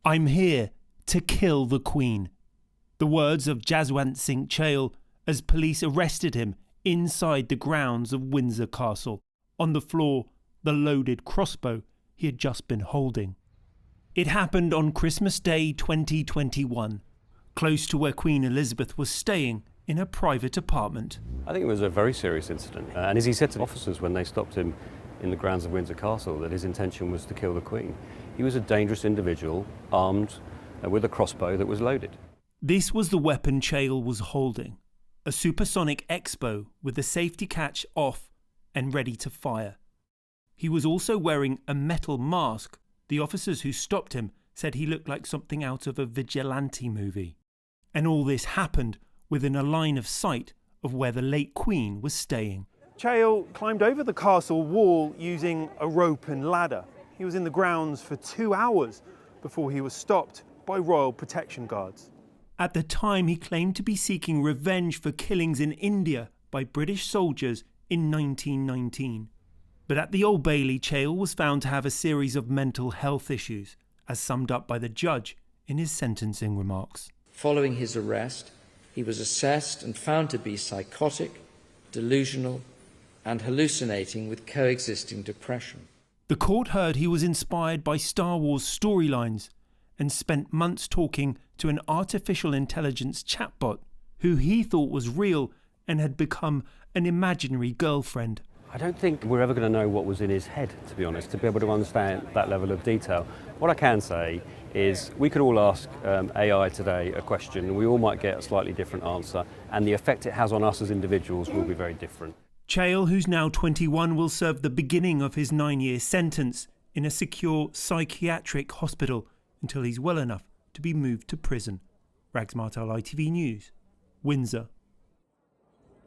"I'm here to kill the Queen." The words of Jaswant Singh Chail as police arrested him inside the grounds of Windsor Castle, on the floor the loaded crossbow he had just been holding. It happened on Christmas Day 2021, close to where Queen Elizabeth was staying in her private apartment. I think it was a very serious incident, and as he said to officers when they stopped him in the grounds of Windsor Castle, that his intention was to kill the Queen. He was a dangerous individual, armed with a crossbow that was loaded. This was the weapon Chail was holding, a supersonic X-bow with the safety catch off and ready to fire. He was also wearing a metal mask. The officers who stopped him said he looked like something out of a vigilante movie. And all this happened within a line of sight of where the late Queen was staying. Chail climbed over the castle wall using a rope and ladder. He was in the grounds for 2 hours before he was stopped by royal protection guards. At the time, he claimed to be seeking revenge for killings in India by British soldiers in 1919. But at the Old Bailey, Chail was found to have a series of mental health issues, as summed up by the judge in his sentencing remarks. Following his arrest, he was assessed and found to be psychotic, delusional, and hallucinating with coexisting depression. The court heard he was inspired by Star Wars storylines and spent months talking to an artificial intelligence chatbot who he thought was real and had become an imaginary girlfriend. I don't think we're ever going to know what was in his head, to be honest, to be able to understand that level of detail. What I can say is we could all ask AI today a question and we all might get a slightly different answer, and the effect it has on us as individuals will be very different. Chail, who's now 21, will serve the beginning of his 9-year sentence in a secure psychiatric hospital until he's well enough to be moved to prison. Rags Martel, ITV News, Windsor.